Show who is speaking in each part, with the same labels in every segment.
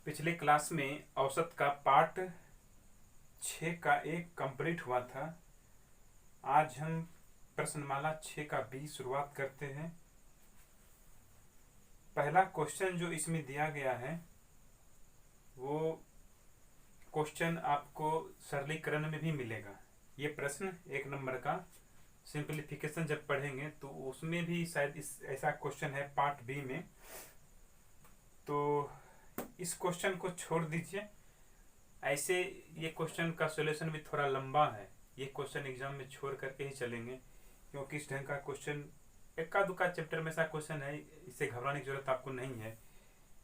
Speaker 1: पिछले क्लास में औसत का पार्ट 6 का एक कंप्लीट हुआ था। आज हम प्रश्नमाला 6 का बी शुरुआत करते हैं। पहला क्वेश्चन जो इसमें दिया गया है वो क्वेश्चन आपको सरलीकरण में भी मिलेगा। ये प्रश्न 1 नंबर का सिंप्लीफिकेशन जब पढ़ेंगे तो उसमें भी शायद ऐसा क्वेश्चन है पार्ट बी में। तो इस क्वेश्चन को छोड़ दीजिए। ऐसे ये क्वेश्चन का सॉल्यूशन भी थोड़ा लंबा है। ये क्वेश्चन एग्जाम में छोड़ करके ही चलेंगे, क्योंकि इस ढंग का क्वेश्चन इक्का दुक्का चैप्टर में ऐसा क्वेश्चन है, इससे घबराने की जरूरत आपको नहीं है।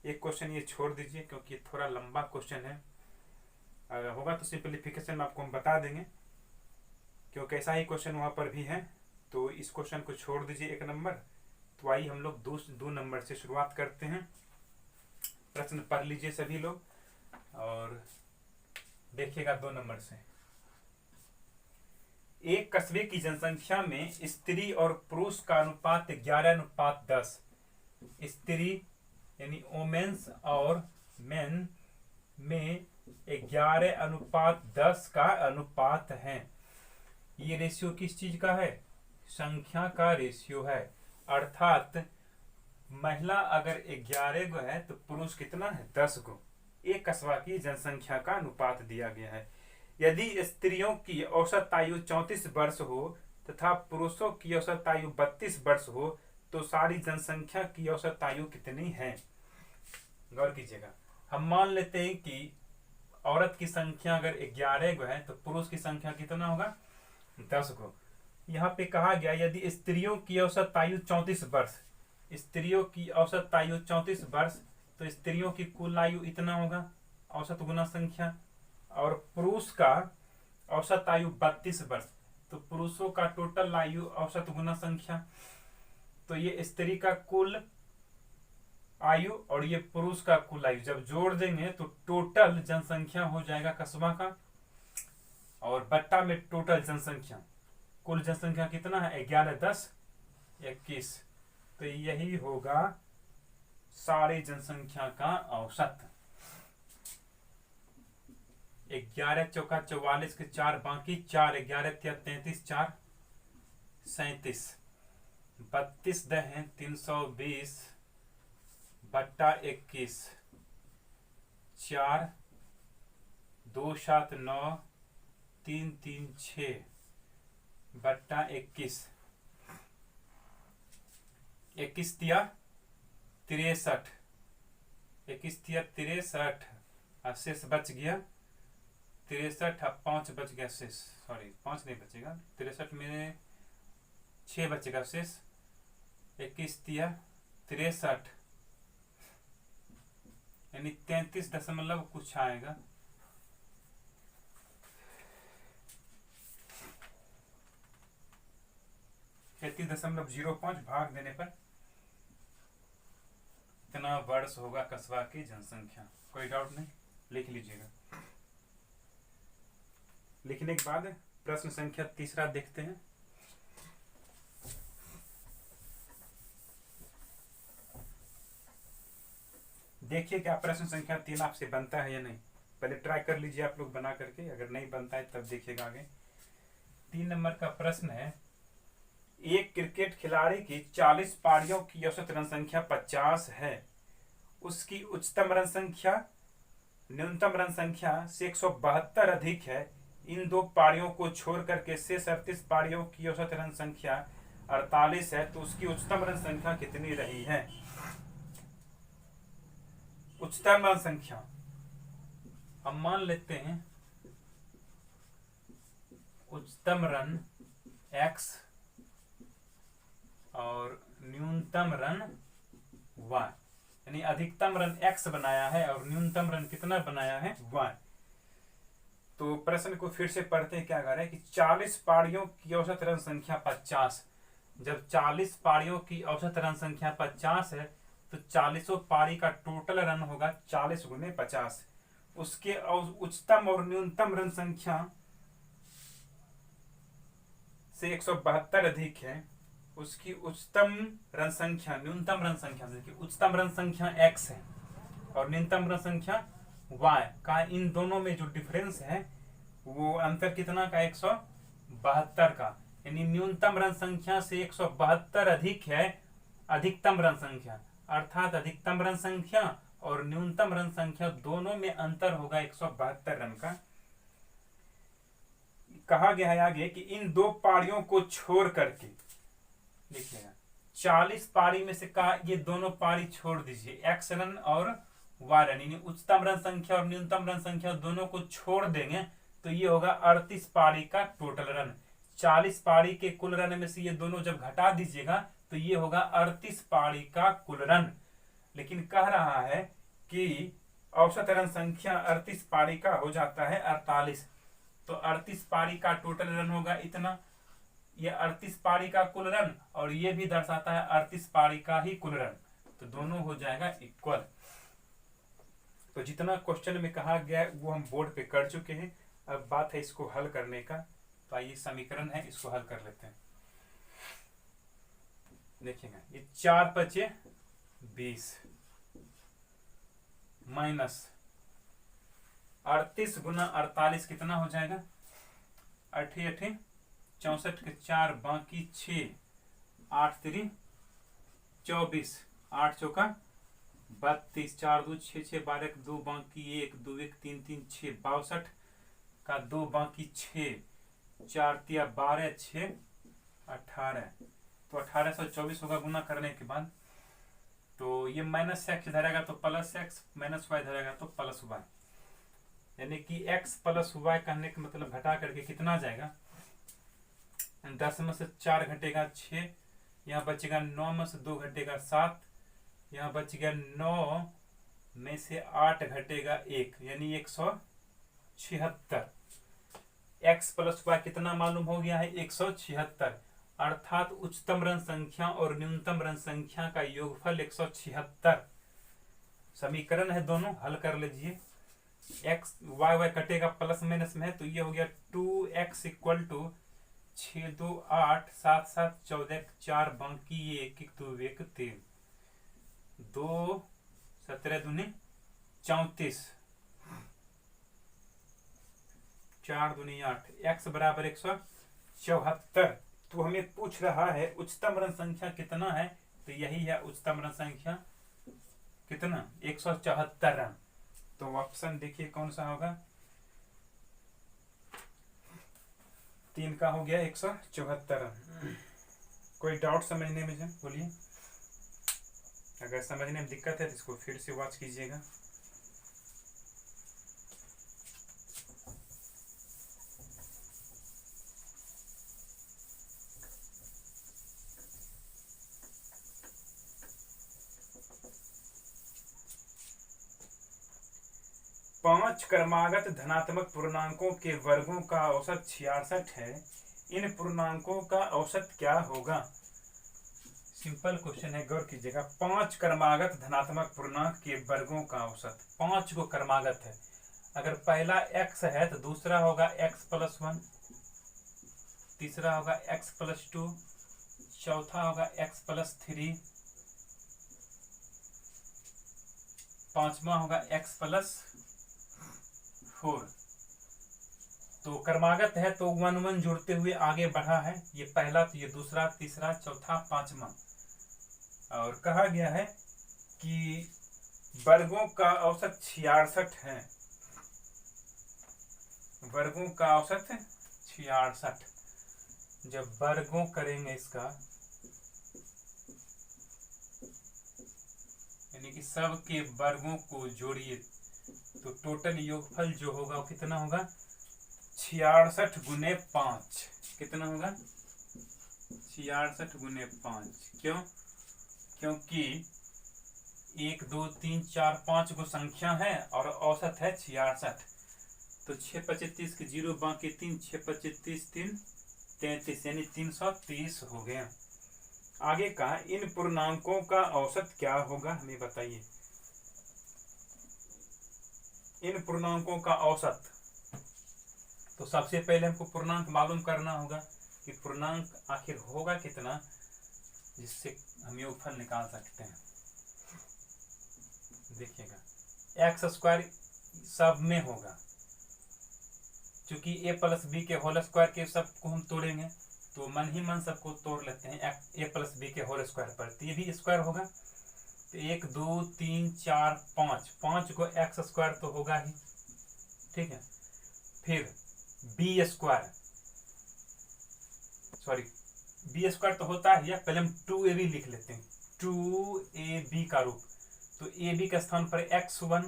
Speaker 1: एक क्वेश्चन ये छोड़ दीजिए क्योंकि ये थोड़ा लंबा क्वेश्चन है। अगर होगा तो सिंप्लीफिकेशन में आपको हम बता देंगे, क्योंकि ऐसा ही क्वेश्चन वहाँ पर भी है। तो इस क्वेश्चन को छोड़ दीजिए 1 नंबर। तो आइए हम लोग दो नंबर से शुरुआत करते हैं। प्रश्न पढ़ लीजिए सभी लोग और देखिएगा 2 नंबर से। एक कस्बे की जनसंख्या में स्त्री और पुरुष का अनुपात 11:10। स्त्री यानी वोमेन्स और मेन में 11:10 का अनुपात है। ये रेशियो किस चीज का है? संख्या का रेशियो है। अर्थात महिला अगर 11 गो है तो पुरुष कितना है? 10 गो। एक कस्बा की जनसंख्या का अनुपात दिया गया है। यदि स्त्रियों की औसत आयु 34 वर्ष हो तथा पुरुषों की औसत आयु 32 वर्ष हो तो सारी जनसंख्या की औसत आयु कितनी है? गौर कीजिएगा। हम मान लेते हैं कि औरत की संख्या अगर 11 गो है तो पुरुष की संख्या कितना होगा? 10 गो। यहाँ पे कहा गया यदि स्त्रियों की औसत आयु 34 वर्ष, स्त्रियों की औसत आयु 34 वर्ष तो स्त्रियों की कुल आयु इतना होगा, औसत गुना संख्या। और पुरुष का औसत आयु 32 वर्ष तो पुरुषों का टोटल आयु औसत गुना संख्या। तो ये स्त्री का कुल आयु और ये पुरुष का कुल आयु जब जोड़ देंगे तो टोटल जनसंख्या हो जाएगा कस्बा का, और बट्टा में टोटल जनसंख्या। कुल जनसंख्या कितना है? 11, 10, 21। तो यही होगा सारी जनसंख्या का औसत। 11 चौका 44 के 4 बाकी 4, 11 33, 4 37, 32 दहें 320 बट्टा 21, 4 2 7 9 3 3 6 बट्टा 21, 21 तिया 63, 21 तिया 63, शेष बच गया 63, 5 बच गया शेष। सॉरी 5 नहीं बचेगा, 63 में 6 बचेगा शेष। 21 तिया 63 यानी 33 दशमलव कुछ आएगा। .05 भाग देने पर इतना वर्ष होगा कस्बा की जनसंख्या। कोई डाउट नहीं? लिख लीजिएगा। लिखने के बाद प्रश्न संख्या 3 देखते हैं। देखिए क्या प्रश्न संख्या 3 आपसे बनता है या नहीं। पहले ट्राई कर लीजिए आप लोग बना करके, अगर नहीं बनता है तब देखिएगा आगे। 3 नंबर का प्रश्न है, एक क्रिकेट खिलाड़ी की 40 पारियों की औसत रन संख्या 50 है। उसकी उच्चतम रन संख्या न्यूनतम रन संख्या से 172 अधिक है। इन 2 पारियों को छोड़ करके शेष 38 पारियों की औसत रन संख्या 48 है, तो उसकी उच्चतम रन संख्या कितनी रही है? उच्चतम रन संख्या हम मान लेते हैं उच्चतम रन x और न्यूनतम रन y, यानी अधिकतम रन x बनाया है और न्यूनतम रन कितना बनाया है? y। तो प्रश्न को फिर से पढ़ते हैं। क्या कह रहे हैं कि 40 पारियों की औसत रन संख्या 50। जब 40 पारियों की औसत रन संख्या 50 है तो 40 पारी का टोटल रन होगा 40 गुने 50। उसके उच्चतम और न्यूनतम रन संख्या से 172 अधिक है। उसकी उच्चतम रन संख्या न्यूनतम रन संख्या से, उच्चतम रन संख्या x है और न्यूनतम ऋण संख्या y का। इन दोनों में जो डिफरेंस है वो अंतर कितना का 172 का, यानी न्यूनतम ऋण संख्या से 172 अधिक है अधिकतम ऋण संख्या, अर्थात अधिकतम ऋण संख्या और न्यूनतम ऋण संख्या दोनों में अंतर होगा 172 रन का। कहा गया है आगे कि इन दो पारियों को छोड़ करके लिखिएगा 40 पारी में से कहा ये दोनों पारी छोड़ दीजिए, एक्स रन और वाई रन, यानी उच्चतम रन संख्या और न्यूनतम रन संख्या दोनों को छोड़ देंगे तो ये होगा 38 पारी का टोटल रन। 40 पारी के कुल रन में से ये दोनों जब घटा दीजिएगा तो ये होगा 38 पारी का कुल रन। लेकिन कह रहा है कि औसत रन संख्या 38 पारी का हो जाता है 48, तो 38 पारी का टोटल रन होगा इतना, ये 38 पारी का कुल रन और ये भी दर्शाता है 38 पारी का ही कुल रन, तो दोनों हो जाएगा इक्वल। तो जितना क्वेश्चन में कहा गया वो हम बोर्ड पे कर चुके हैं, अब बात है इसको हल करने का। तो आइए समीकरण है इसको हल कर लेते हैं। देखिएगा ये 4 × 20 माइनस 38 × 48 कितना हो जाएगा 8 8 64 के 4 बाकी 6 8 3 24 8 चौका 32 4 2 6 6 12 2 बाकी 1 2 1 3 3 6 62 का 2 बाकी 6 4 3 12 6 18, तो 1824 होगा गुना करने के बाद। तो ये माइनस एक्स धरेगा तो प्लस एक्स, माइनस वाई धरेगा तो प्लस वाई, यानी कि x प्लस वाई कहने का मतलब घटा करके कितना जाएगा 10 में से 4 घटेगा 6, यहाँ बचेगा 9 में से 2 घटेगा 7, यहाँ बच गया 9 में से 8 घटेगा 1, यानी 176। x प्लस वाई कितना मालूम हो गया है 176, अर्थात उच्चतम ऋण संख्या और न्यूनतम ऋण संख्या का योगफल 176। समीकरण है दोनों, हल कर लीजिए। x वाई वाई कटेगा प्लस माइनस में है तो ये हो गया 2x इक्वल टू 6 2 8 7 7 14 4 बाकी 1 2 1 3 2 17 दूनी 34 4 दूनी 8, x बराबर 174। तो हमें पूछ रहा है उच्चतम ऋण संख्या कितना है, तो यही है उच्चतम ऋण संख्या कितना 174 रन। तो ऑप्शन देखिए कौन सा होगा, 3 का हो गया 174 रन। कोई डाउट समझने में बोलिए, अगर समझने में दिक्कत है तो इसको फिर से वॉच कीजिएगा। पांच क्रमागत धनात्मक पूर्णांकों के वर्गों का औसत 66 है, इन पूर्णांकों का औसत क्या होगा। सिंपल क्वेश्चन है, गौर कीजिएगा। 5 क्रमागत धनात्मक पूर्णांक के वर्गों का औसत, 5 को क्रमागत है, अगर पहला x है तो दूसरा होगा x प्लस 1, तीसरा होगा x प्लस 2, चौथा होगा x प्लस 3, पांचवा होगा x प्लस 4। तो क्रमागत है तो 1 1 जुड़ते हुए आगे बढ़ा है, ये पहला तो ये दूसरा तीसरा चौथा पांचवा। और कहा गया है कि वर्गों का औसत 66 है, वर्गों का औसत 66। जब वर्गों करेंगे इसका यानी कि सब के वर्गों को जोड़िए तो टोटल योगफल जो होगा वो कितना होगा 66 × 5, कितना होगा 66 × 5। क्यों? क्योंकि 1 2 3 4 5 को संख्या है और औसत है 66, तो 6 25 30 के 0 बाकी 3 6 25 30 3 33, यानी 330 हो गया। आगे का इन पूर्णांकों का औसत क्या होगा हमें बताइए। इन पूर्णांकों का औसत, तो सबसे पहले हमको पूर्णांक मालूम करना होगा कि पूर्णांक आखिर होगा कितना, जिससे हम योगफल निकाल सकते हैं। देखिएगा एक्स स्क्वायर सब में होगा, क्योंकि ए प्लस बी के होल स्क्वायर के सबको हम तोड़ेंगे, तो मन ही मन सबको तोड़ लेते हैं ए प्लस बी के होल स्क्वायर पर, तो ये भी स्क्वायर होगा। तो 1 2 3 4 5, 5 को एक्स स्क्वायर तो होगा ही, ठीक है। फिर B square, sorry B square तो होता है, या पहले हम 2ab लिख लेते हैं, 2ab का रूप। तो ए बी के स्थान पर x1,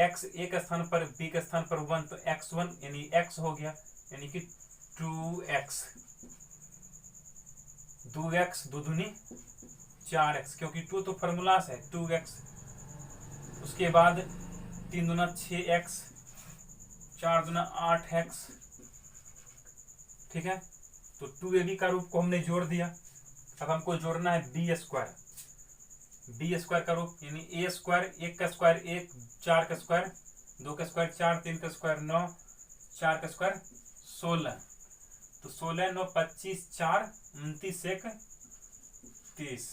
Speaker 1: x ए के स्थान पर बी के स्थान पर 1, तो x1 यानी x हो गया, यानी कि 2x, 2x 2 दूनी 4x, क्योंकि 2 तो फॉर्मूला है 2x। उसके बाद 3 दूना 6x, 4 दूना 8x, ठीक है। तो 2ab का रूप को हमने जोड़ दिया। अब हमको जोड़ना है बी स्क्वायर, बी स्क्वायर का रूप यानी ए स्क्वायर, 1 का स्क्वायर 1, 4 का स्क्वायर 2 का स्क्वायर 4, 3 का स्क्वायर 9, 4 का स्क्वायर 16। तो 16 9 25 4 29 1 30,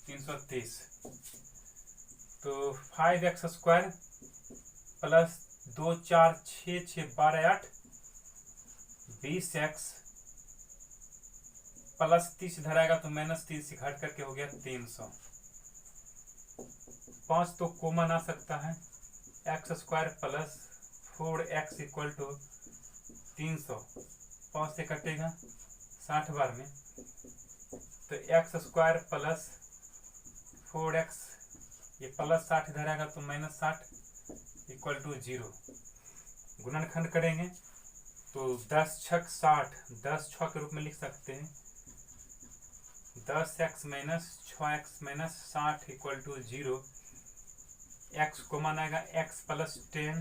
Speaker 1: 330। तो 5x square plus 2 4 6 6 12 8 20x plus 30 इधर आएगा तो माइनस 30 घट करके हो गया 300। 5 तो कॉमन आ सकता है, X square plus 4x equal to 300, 5 से कटेगा 60 बार में, तो एक्स स्क्वायर प्लस 4x, ये प्लस 60 इधर आएगा तो माइनस 60 इक्वल टू 0। गुणनखंड करेंगे तो 10 छक 60, 10 6 के रूप में लिख सकते हैं, 10x minus 6x minus 60 equal to 0। x common आएगा, x प्लस 10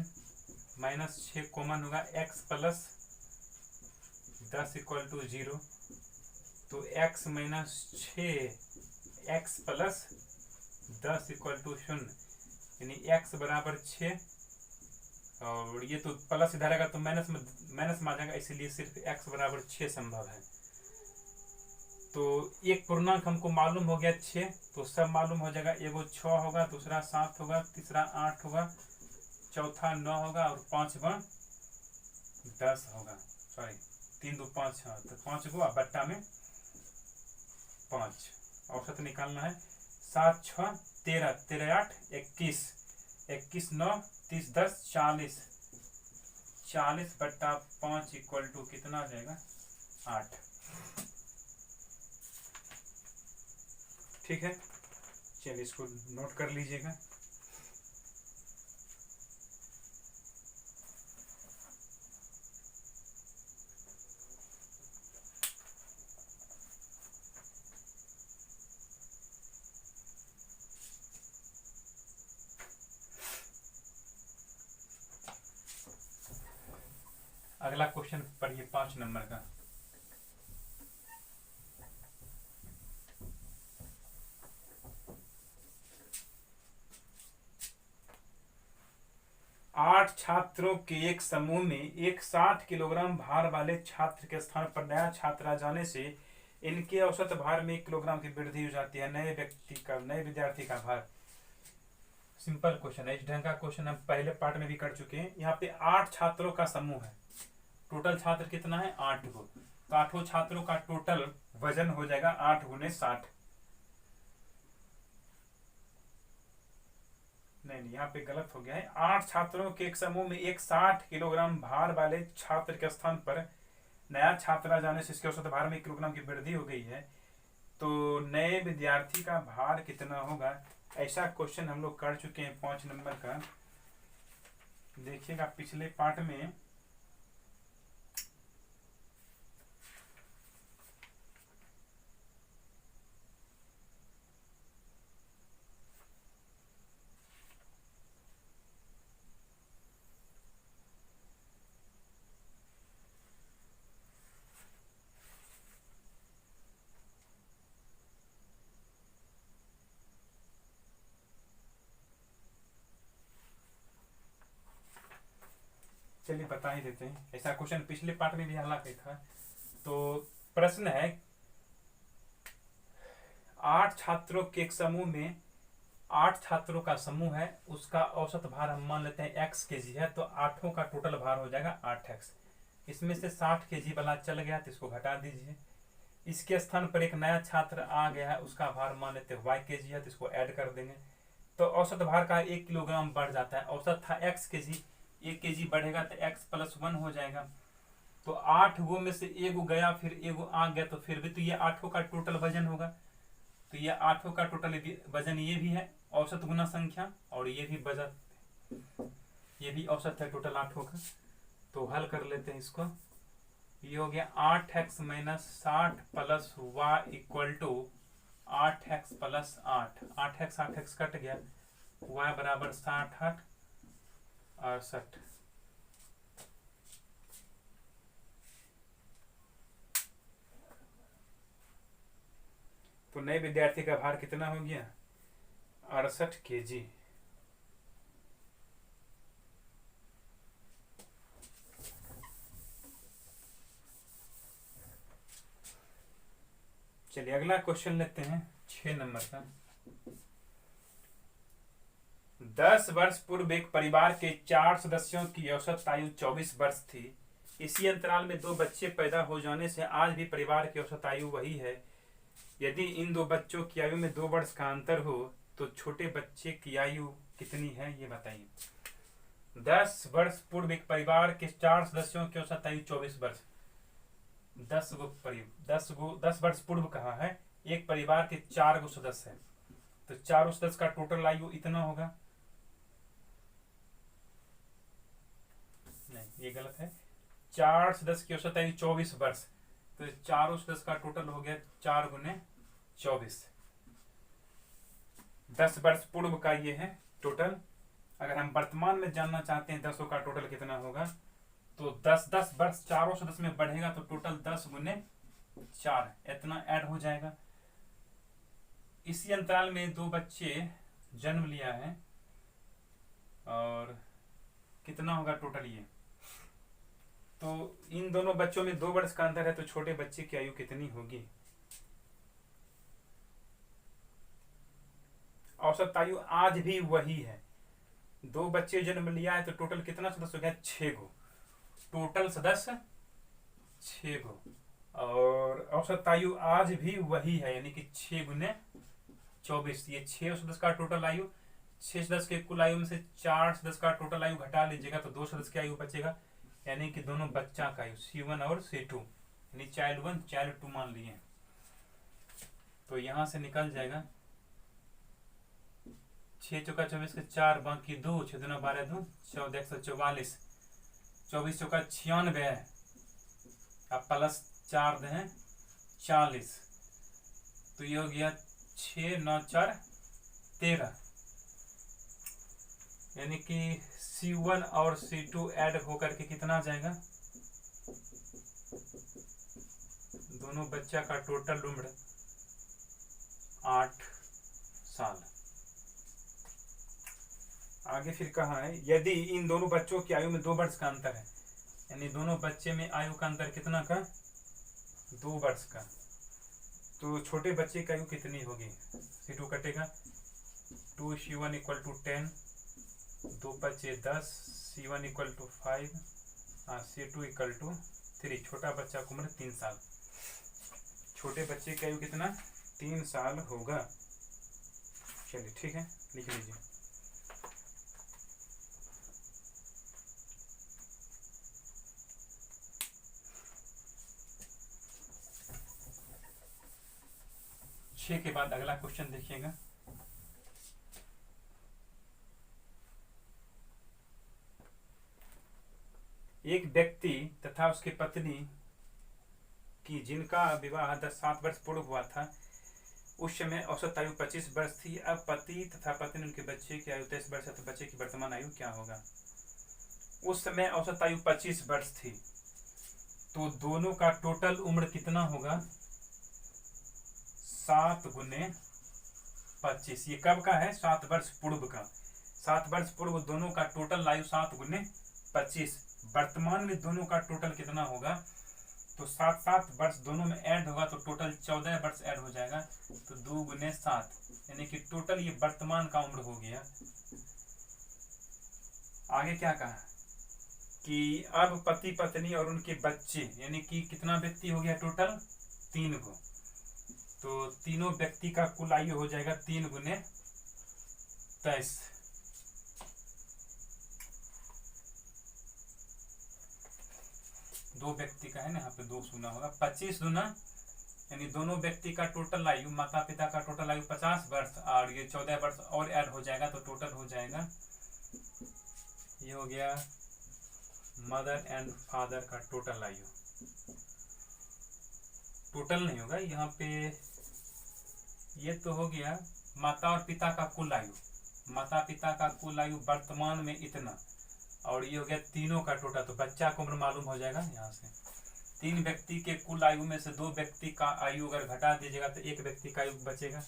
Speaker 1: माइनस 6 कॉमन होगा, x प्लस 10 इक्वल टू 0। तो x minus 6 x plus 10 equal to 0, यानी x बराबर 6, और ये तो प्लस इधर आएगा तो माइनस में आ जाएगा, इसीलिए सिर्फ x बराबर 6 संभव है। तो एक पूर्णांक हमको मालूम हो गया 6, तो सब मालूम हो जाएगा, एगो 6 होगा, दूसरा 7 होगा, तीसरा 8 होगा, चौथा 9 होगा, और 5वां 10 होगा, सॉरी 3 2 5 हाँ, तो 5 गो बट्टा में 5 औसत निकालना है। 7 6 13, 13 8 21, 21 9 30 10 40, 40 बट्टा 5 इक्वल टू कितना आ जाएगा 8, ठीक है। चलिए इसको नोट कर लीजिएगा। अगला क्वेश्चन पढ़िए 5 नंबर का। आठ छात्रों के एक समूह में एक 60 किलोग्राम भार वाले छात्र के स्थान पर नया छात्र आ जाने से इनके औसत भार में 1 किलोग्राम की वृद्धि हो जाती है। नए विद्यार्थी का भार। सिंपल क्वेश्चन है, इस ढंग का क्वेश्चन हम पहले पार्ट में भी कर चुके हैं। यहाँ पे 8 छात्रों का समूह है, टोटल छात्र कितना है 8 को, तो 8 छात्रों का टोटल वजन हो जाएगा 8 गुने 60। नहीं, यहाँ पे गलत हो गया है। 8 छात्रों के एक समूह में एक 60 किलोग्राम भार वाले छात्र के स्थान पर नया छात्र आ जाने से इसके औसत भार में 1 किलोग्राम की वृद्धि हो गई है, तो नए विद्यार्थी का भार कितना होगा। ऐसा क्वेश्चन हम लोग कर चुके हैं 5 नंबर का। देखिएगा पिछले पार्ट में चलिए बता ही देते हैं। ऐसा क्वेश्चन पिछले पार्ट में भी हालांकि था। तो प्रश्न है 8 छात्रों के एक समूह में 8 छात्रों का समूह है, उसका औसत भार हम मान लेते हैं x kg है, तो 8 का टोटल भार हो जाएगा 8x। इसमें से 60 kg वाला चल गया तो इसको घटा दीजिए। इसके स्थान पर एक नया छात्र आ गया है, उसका भार मान लेते हैं y kg है, तो इसको ऐड कर देंगे तो औसत भार का 1 किलोग्राम बढ़ जाता है। औसत था x kg, 1 kg बढ़ेगा तो x + 1 हो जाएगा। तो 8 गो में से एगो गया, फिर एगो आ गया, तो फिर भी तो ये 8 का टोटल वजन होगा। तो ये 8 का टोटल वजन ये भी है, औसत गुना संख्या, और ये भी वजन, ये भी औसत है टोटल 8 का। तो हल कर लेते हैं इसको। ये हो गया 8x - 60 + y = 8x + 8। 8x 8x cut गया, y बराबर 60 × 8 68। तो नए विद्यार्थी का भार कितना हो गया? 68 kg। चलिए अगला क्वेश्चन लेते हैं 6 नंबर का। 10 वर्ष पूर्व एक परिवार के 4 सदस्यों की औसत आयु 24 वर्ष थी। इसी अंतराल में 2 बच्चे पैदा हो जाने से आज भी परिवार की औसत आयु वही है। यदि इन 2 बच्चों की आयु में 2 वर्ष का अंतर हो तो छोटे बच्चे की आयु कितनी है, ये बताइए। 10 वर्ष पूर्व एक परिवार के 4 सदस्यों की औसत आयु 24 वर्ष। 10 वर्ष पूर्व कहा है, एक परिवार के 4 सदस्य हैं, तो 4 सदस्य का टोटल आयु इतना होगा। नहीं, ये गलत है। 4 सदस्य की औसत आयु 24 वर्ष, तो 4 सदस्य का टोटल हो गया 4 × 24। 10 वर्ष पूर्व का ये है टोटल। अगर हम वर्तमान में जानना चाहते हैं 10 का टोटल कितना होगा, तो 10 वर्ष 4 सदस्य में बढ़ेगा तो टोटल 10 × 4 इतना ऐड हो जाएगा। इसी अंतराल में 2 बच्चे जन्म लिया है, और कितना होगा टोटल ये। तो इन दोनों बच्चों में 2 वर्ष का अंतर है, तो छोटे बच्चे की आयु कितनी होगी। औसत आयु आज भी वही है। 2 बच्चे जन्म लिया है तो टोटल कितना सदस्य हो गया, 6 गो। टोटल सदस्य 6 गो, और औसत आयु आज भी वही है, यानी कि 6 × 24। ये 6 सदस्य का टोटल आयु, 6 सदस्य के कुल आयु में से 4 सदस्य का टोटल आयु घटा लीजिएगा तो 2 सदस्य की आयु बचेगा, यानी कि दोनों बच्चा का आयु C1 और C2, यानी चाइल्ड 1 चाइल्ड 2 मान लिए। तो यहां से निकल जाएगा 6 चौका 24 के 4 बाकी 2, 6 दूना 12 2 14 144, 24 चौका 96 है, अब प्लस 4 दें 40, तो ये हो गया 6 9 4 13, यानी कि C1 और C2 ऐड होकर के कितना आ जाएगा, दोनों बच्चा का टोटल उम्र 8 साल। आगे फिर कहा है, यदि इन दोनों बच्चों की आयु में 2 वर्ष का अंतर है, यानी दोनों बच्चे में आयु का अंतर कितना का, 2 वर्ष का, तो छोटे बच्चे की आयु कितनी होगी। C2 कटेगा, 2 C1 = 10, 2 × 5 = 10, C1 = 5, C2 = 3। छोटा बच्चा की उम्र 3 साल। छोटे बच्चे की आयु कितना, 3 साल होगा। चलिए ठीक है, लिख लीजिए। के बाद अगला क्वेश्चन देखिएगा। एक व्यक्ति तथा उसकी पत्नी की जिनका विवाह 7 वर्ष पूर्व हुआ था, उस समय औसत आयु 25 वर्ष थी। अब पति तथा पत्नी उनके बच्चे की आयु 23 वर्ष है, तो बच्चे की वर्तमान आयु क्या होगा। उस समय औसत आयु 25 वर्ष थी, तो दोनों का टोटल उम्र कितना होगा, 7 × 25। ये कब का है, 7 वर्ष पूर्व का। 7 वर्ष पूर्व दोनों का टोटल आयु 7 × 25। वर्तमान में दोनों का टोटल कितना होगा, तो 7 वर्ष दोनों में ऐड होगा तो टोटल 14 वर्ष ऐड हो जाएगा। तो 2 गुने 7 यानी कि टोटल ये वर्तमान का उम्र हो गया। आगे क्या कहा कि अब पति पत्नी और उनके बच्चे यानी कि कितना व्यक्ति हो गया टोटल 3 को। तो तीनों व्यक्ति का कुल आयु हो जाएगा 3 गुने 23। दो व्यक्ति का है ना, यहाँ पे 2 सुना होगा। 25 गुना यानी दोनों व्यक्ति का टोटल आयु, माता पिता का टोटल आयु 50 वर्ष और ये 14 वर्ष और ऐड हो जाएगा तो टोटल हो जाएगा, ये हो गया मदर एंड फादर का टोटल आयु। टोटल नहीं होगा यहाँ पे, ये तो हो गया माता और पिता का कुल आयु। माता पिता का कुल आयु वर्तमान में इतना, और ये हो गया तीनों का टोटल। तो बच्चा को उम्र मालूम हो जाएगा यहाँ से। 3 व्यक्ति के कुल आयु में से 2 व्यक्ति का आयु अगर घटा दीजिएगा तो 1 व्यक्ति का आयु बचेगा,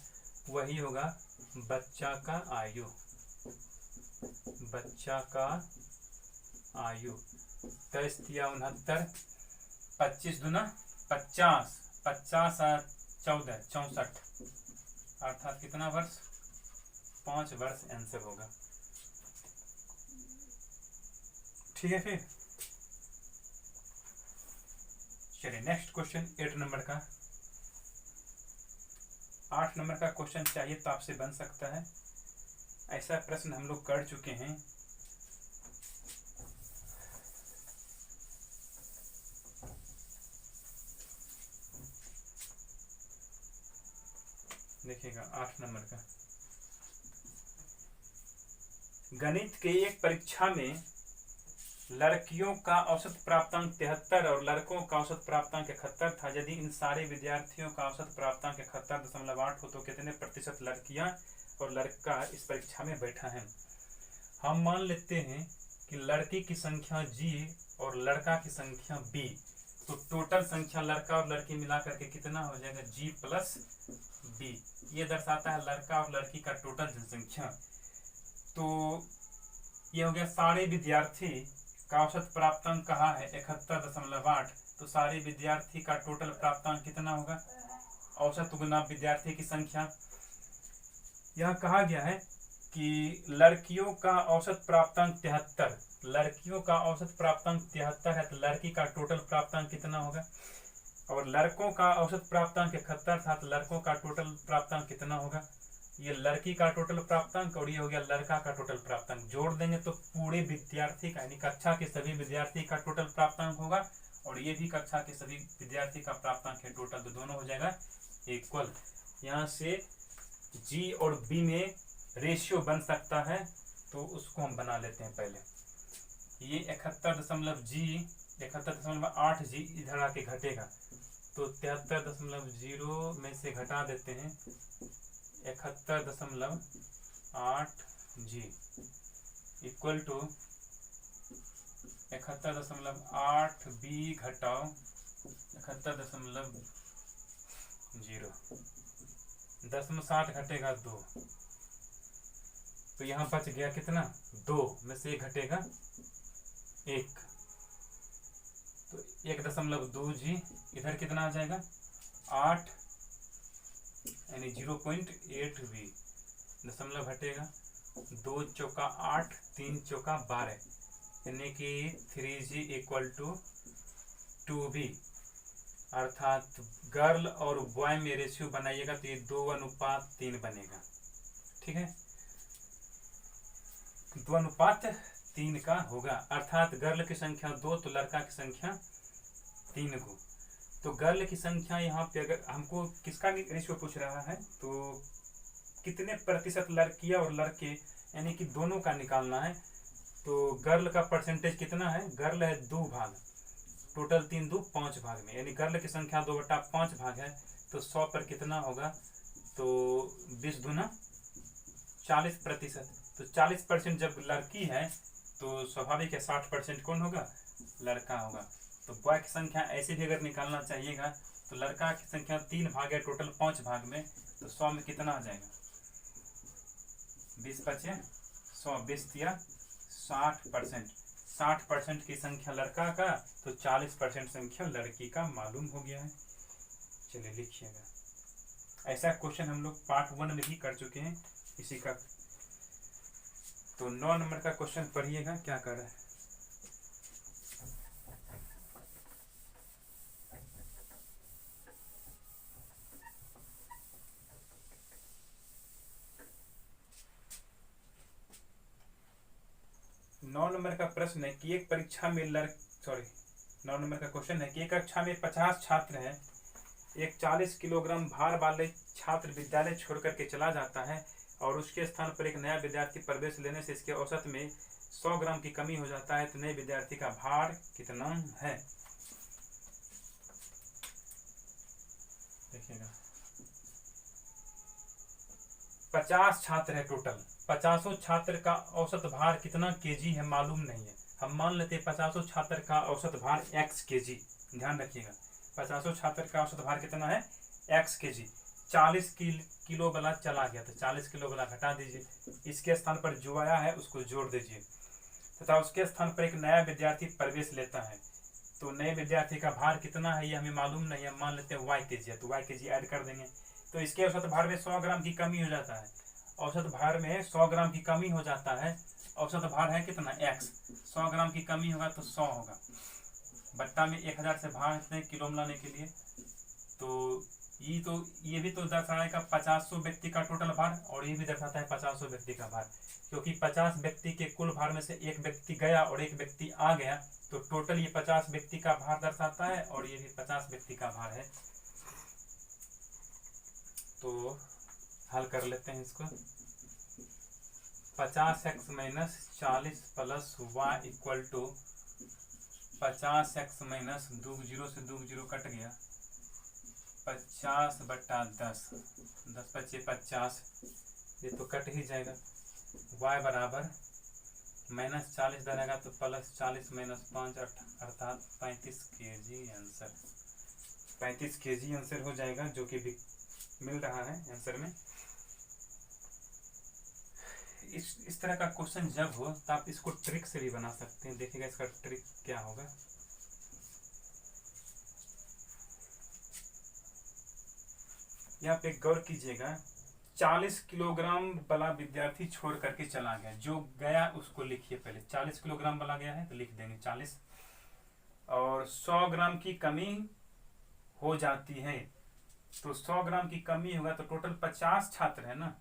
Speaker 1: वही होगा बच्चा का आयु। बच्चा का आयु 23 या 69, 25 दूना 50, 50 और 14 64, अर्थात कितना वर्ष 5 वर्ष आंसर होगा। ठीक है, फिर चलिए नेक्स्ट क्वेश्चन 8 नंबर का। 8 नंबर का क्वेश्चन चाहिए तो आपसे बन सकता है, ऐसा प्रश्न हम लोग कर चुके हैं। देखिएगा 8 नंबर का, गणित के एक परीक्षा में लड़कियों का औसत प्राप्तांक 73 और लड़कों का औसत प्राप्तांक 71 था। यदि इन सारे विद्यार्थियों का औसत प्राप्तांक 71.8 हो तो कितने प्रतिशत लड़कियां और लड़का इस परीक्षा में बैठा है। हम मान लेते हैं कि लड़की की संख्या G और लड़का की संख्या B, तो टोटल संख्या लड़का और लड़की मिला करके कितना हो जाएगा G प्लस B। ये दर्शाता है लड़का और लड़की का टोटल जनसंख्या। तो ये हो गया सारे विद्यार्थी का औसत प्राप्तांक कहा है 71.8, तो सारे विद्यार्थी का टोटल प्राप्तांक कितना होगा, औसत गुना विद्यार्थी की संख्या। यह कहा गया है कि लड़कियों का औसत प्राप्तांक 73, लड़कियों का औसत प्राप्तांक 73 है, तो लड़की का टोटल प्राप्तांक कितना होगा, और लड़कों का औसत प्राप्तांक 71 था, तो लड़कों का टोटल प्राप्तांक कितना होगा। ये लड़की का टोटल प्राप्तांक और ये हो गया लड़का का टोटल प्राप्तांक, जोड़ देंगे तो पूरे विद्यार्थी का यानी कक्षा के सभी विद्यार्थी का टोटल प्राप्तांक होगा, और ये भी कक्षा के सभी विद्यार्थी का प्राप्तांक है टोटल, तो दोनों हो जाएगा इक्वल। यहाँ से G और B में रेशियो बन सकता है, तो उसको हम बना लेते हैं पहले। ये 71.8 G इधर आके घटेगा, तो 73.0 में से घटा देते हैं 71.8 G इक्वल टू 71.8 B घटाओ 71.0, 10 घटेगा 2, तो यहाँ बच गया कितना 2 में से घटेगा 1, तो 1.2 G इधर कितना आ जाएगा 8 यानी 0.8 B, दशमलव घटेगा 2 चौका 8, 3 चौका 12 यानी कि 3G इक्वल टू 2B, अर्थात गर्ल और बॉय में रेशियो बनाइएगा तो ये 2:3 बनेगा। ठीक है, 2:3 का होगा, अर्थात गर्ल की संख्या 2 तो लड़का की संख्या 3 को। तो गर्ल की संख्या यहाँ पे अगर हमको किसका रेशियो पूछ रहा है तो कितने प्रतिशत लड़कियां और लड़के यानी कि दोनों का निकालना है। तो गर्ल का परसेंटेज कितना है, गर्ल है 2 भाग, टोटल 3 2 5 भाग में, यानी गर्ल की संख्या 2/5 भाग है, तो 100 पर कितना होगा, तो 20 दूना 40%। तो 40% जब लड़की है तो स्वाभाविक है 60% कौन होगा, लड़का होगा। तो बॉय की संख्या ऐसे भी अगर निकालना चाहिएगा तो लड़का की संख्या 3 भाग है टोटल 5 भाग में, तो 100 में कितना आ जाएगा, 20 बचे 100, 20 दिया 60%, 60% की संख्या लड़का का तो 40% संख्या लड़की का मालूम हो गया है। चलिए लिखिएगा। ऐसा क्वेश्चन हम लोग पार्ट 1 में भी कर चुके हैं इसी का। तो 9 नंबर का क्वेश्चन पढ़िएगा क्या कर रहा है। नौ नंबर का प्रश्न है कि एक परीक्षा में 9 नंबर का क्वेश्चन है कि एक कक्षा में 50 छात्र हैं। एक 40 किलोग्राम भार वाले छात्र विद्यालय छोड़ करके चला जाता है और उसके स्थान पर एक नया विद्यार्थी प्रवेश लेने से इसके औसत में 100 ग्राम की कमी हो जाता है। तो नए विद्यार्थी का भार कितना है? देखिएगा 50 छात्र है टोटल। 50 छात्र का औसत भार कितना केजी है मालूम नहीं है। हम मान लेते हैं 50 छात्र का औसत भार x केजी। ध्यान रखिएगा 50 छात्र का औसत भार कितना है x केजी। 40 किलो वाला चला गया तो 40 किलो वाला घटा दीजिए। इसके स्थान पर जो आया है उसको जोड़ दीजिए तथा उसके स्थान पर एक नया विद्यार्थी प्रवेश लेता है। तो नए विद्यार्थी का भार कितना है ये हमें मालूम नहीं है। मान लेते हैं y केजी है तो y केजी ऐड कर देंगे तो इसके औसत भार में 100 ग्राम की कमी हो जाता है। औसत भार में 100 ग्राम की कमी हो जाता है। औसत भार है कितना x। 100 ग्राम की कमी होगा तो 100 होगा। बट्टा में 1000 से भाग देते हैं किलो में लाने के लिए। तो ये भी तो दर्शाएगा 500 व्यक्ति का टोटल भार और ये भी दर्शाता है 500 व्यक्ति का भार। क्योंकि 50 व्यक्ति के कुल भार में से एक व्यक्ति गया और एक व्यक्ति आ गया तो टोटल ये 50 व्यक्ति का भार दर्शाता है और ये भी 50 व्यक्ति का भार है। तो हल कर लेते हैं इसको। 50x minus 40 plus y equal to 50x minus 2 zero से 2 जीरो कट गया 50 बटा 10 10 बचे 50 ये तो कट ही जाएगा। y बराबर माइनस 40 रहेगा तो प्लस 40 माइनस 5 अर्थात 35 kg आंसर। 35 kg आंसर हो जाएगा जो कि भी मिल रहा है आंसर में। इस तरह का क्वेश्चन जब हो तो आप इसको ट्रिक से भी बना सकते हैं। देखिएगा इसका ट्रिक क्या होगा। यहाँ पे गौर कीजिएगा 40 किलोग्राम वाला विद्यार्थी छोड़ करके चला गया। जो गया उसको लिखिए पहले। 40 किलोग्राम वाला गया है तो लिख देंगे 40 और 100 ग्राम की कमी हो जाती है। तो 100 ग्राम की कमी होगा तो टोटल 50 छात्र है ना।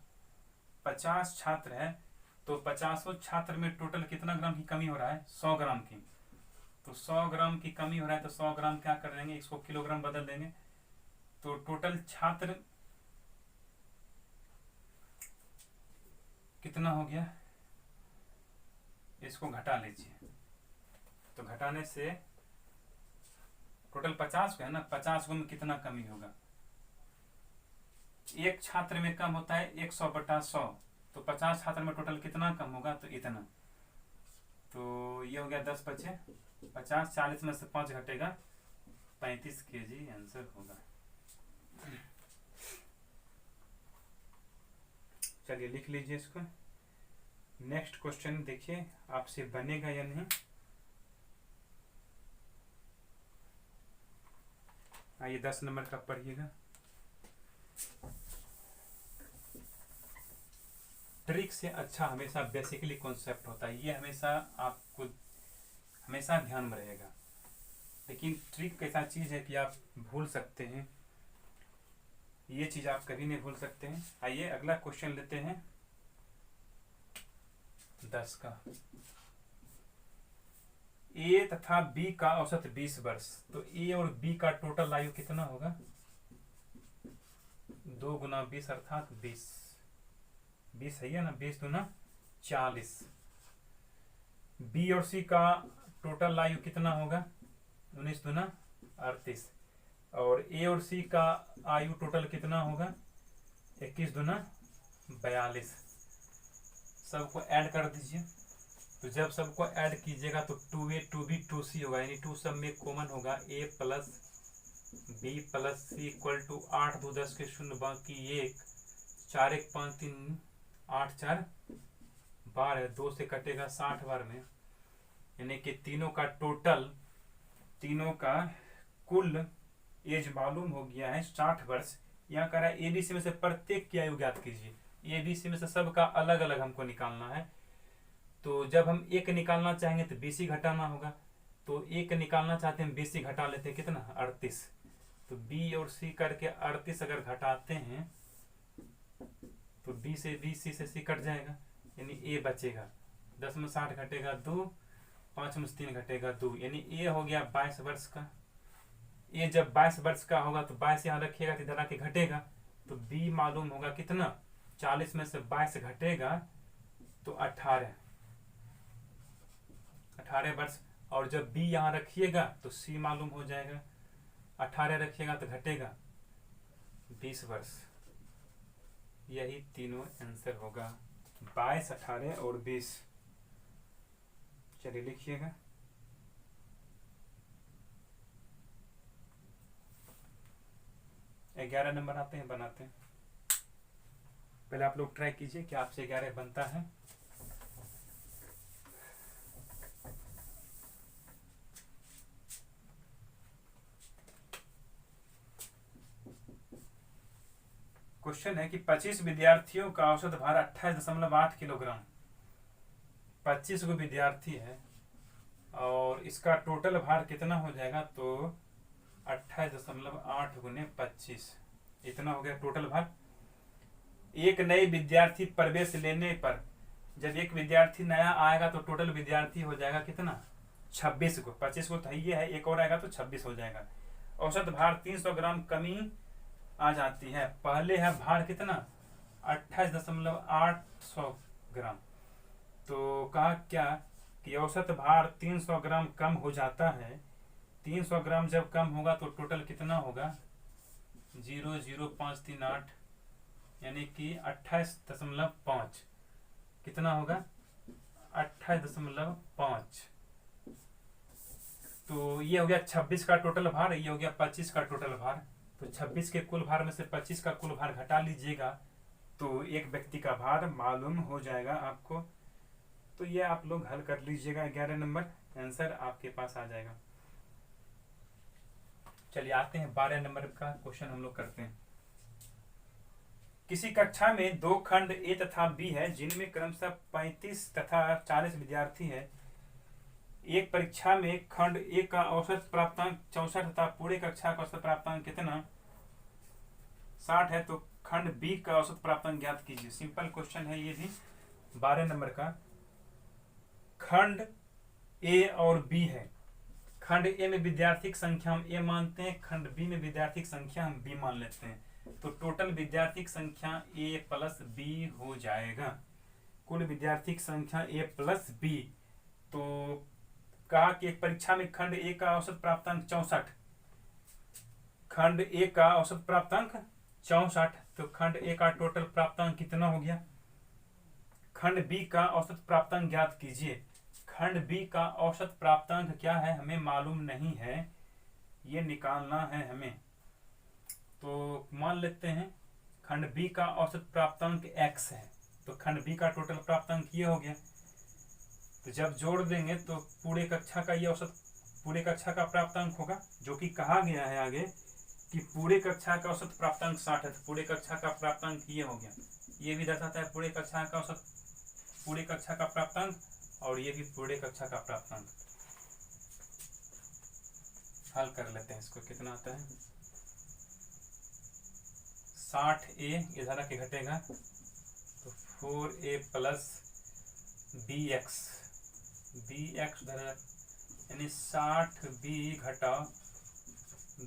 Speaker 1: 50 छात्र है तो 50 छात्र में टोटल कितना ग्राम की कमी हो रहा है 100 ग्राम की। तो 100 ग्राम की कमी हो रहा है तो 100 ग्राम क्या कर देंगे इसको किलोग्राम बदल देंगे। तो टोटल छात्र कितना हो गया इसको घटा लीजिए। तो घटाने से टोटल 50 को है ना 50 में कितना कमी होगा। एक छात्र में कम होता है 100 बटा 100 तो 50 छात्र में टोटल कितना कम होगा तो इतना। तो ये हो गया 10 बचे 50 40 में से 5 घटेगा 35 kg आंसर होगा। चलिए लिख लीजिए इसको। नेक्स्ट क्वेश्चन देखिए आपसे बनेगा या नहीं। आइए 10 नंबर का पढ़िएगा। ट्रिक से अच्छा हमेशा बेसिकली कॉन्सेप्ट होता है। ये हमेशा आपको हमेशा ध्यान में रहेगा। लेकिन ट्रिक ऐसा चीज़ है कि आप भूल सकते हैं। ये चीज़ आप कभी नहीं भूल सकते हैं। आइए अगला क्वेश्चन लेते हैं 10 का। ए तथा बी का औसत 20 वर्ष। तो ए और बी का टोटल आयु कितना होगा 2 गुना 20 अर्थात 20 है ना। 20 दूना 40। बी और सी का टोटल आयु कितना होगा 19 दूना 38। और ए और सी का आयु टोटल कितना होगा 21 दूना 42। सबको ऐड कर दीजिए। तो जब सबको ऐड कीजिएगा तो 2a 2b 2c होगा। यानी 2 सब में कॉमन होगा a plus b plus c equal to 8 2 10 के 0 बाकी 1 4 1 5 3 8 4 12 2 से कटेगा 60 बार में यानी कि तीनों का टोटल, तीनों का कुल एज मालूम हो गया है 60 वर्ष। यहाँ कह रहा है एबीसी में से प्रत्येक की आयु ज्ञात कीजिए। एबीसी में से सबका अलग अलग हमको निकालना है। तो जब हम एक निकालना चाहेंगे तो बीसी घटाना होगा। तो एक निकालना चाहते हैं, बीसी घटा लेते हैं, कितना 38। तो बी और सी करके 38 अगर घटाते हैं तो बी से बी, सी से सी कट जाएगा, यानी ए बचेगा। 10 में 60 घटेगा 2, 5 में 3 घटेगा 2, यानी ए हो गया 22 वर्ष का। ए जब 22 वर्ष का होगा तो 22 यहाँ रखिएगा तो इधर आके घटेगा, तो बी मालूम होगा कितना, 40 में से 22 घटेगा तो 18 वर्ष। और जब बी यहाँ रखिएगा तो सी मालूम हो जाएगा, 18 रखिएगा तो घटेगा 20 वर्ष। यही तीनों आंसर होगा, 22, 18 और 20। चलिए लिखिएगा। ग्यारह नंबर आते हैं, बनाते हैं। पहले आप लोग ट्राई कीजिए कि आपसे 11 बनता है। क्वेश्चन है कि 25 विद्यार्थियों का औसत भार 28.8 किलोग्राम। 25 को विद्यार्थी है और इसका टोटल भार कितना हो जाएगा, तो 28.8 गुने 25, इतना हो गया टोटल भार। एक नए विद्यार्थी प्रवेश लेने पर, जब एक विद्यार्थी नया आएगा तो टोटल विद्यार्थी हो जाएगा कितना, 26 को। 25 को तो ये है, एक और आएगा तो 26 हो जाएगा। औसत भार 300 ग्राम कमी आ जाती है। पहले है भार कितना, 28.8 ग्राम। तो कहा क्या कि औसत भार 300 ग्राम कम हो जाता है। 300 ग्राम जब कम होगा तो टोटल कितना होगा, 0.0538, यानी कि 28.5। कितना होगा, 28.5। तो ये हो गया 26 का टोटल भार, ये हो गया 25 का टोटल भार। तो 26 के कुल भार में से 25 का कुल भार घटा लीजिएगा तो एक व्यक्ति का भार मालूम हो जाएगा आपको। तो ये आप लोग हल कर लीजिएगा, 11 नंबर आंसर आपके पास आ जाएगा। चलिए आते हैं 12 नंबर का क्वेश्चन हम लोग करते हैं। किसी कक्षा में 2 खंड ए तथा बी है जिनमें क्रमशः 35 तथा 40 विद्यार्थी है। एक परीक्षा में खंड ए का औसत प्राप्तांक 64 तथा पूरे कक्षा का औसत प्राप्तांक कितना 60 है, तो खंड बी का औसत प्राप्तांक ज्ञात कीजिए। सिंपल क्वेश्चन है ये भी, 12 नंबर का। खंड ए और बी है। खंड ए में विद्यार्थी की संख्या हम ए मानते हैं, खंड बी में विद्यार्थी की संख्या हम बी मान लेते हैं। तो टोटल विद्यार्थी की संख्या ए प्लस बी हो जाएगा। कुल विद्यार्थी की संख्या ए प्लस बी। तो कहा कि एक परीक्षा में खंड ए का औसत प्राप्तांक 64, खंड ए का औसत प्राप्तांक 64, तो खंड ए का टोटल प्राप्तांक कितना हो गया। खंड बी का औसत प्राप्तांक ज्ञात कीजिए। खंड बी का औसत प्राप्तांक क्या है हमें मालूम नहीं है, ये निकालना है हमें। तो मान लेते हैं खंड बी का औसत प्राप्तांक x है, तो खंड बी का टोटल प्राप्तांक ये हो गया। तो जब जोड़ देंगे तो पूरे कक्षा का ये औसत, पूरे कक्षा का प्राप्तांक होगा, जो कि कहा गया है आगे कि पूरे कक्षा का औसत प्राप्तांक 60 है। तो पूरे कक्षा का प्राप्तांक ये हो गया। ये भी दर्शाता है पूरे कक्षा का औसत, पूरे कक्षा का प्राप्तांक, और ये भी पूरे कक्षा का प्राप्तांक। हल कर लेते हैं इसको, कितना आता है, 60a इधर आके घटेगा तो 4a प्लस bx, bx उधर यानी 60b घटा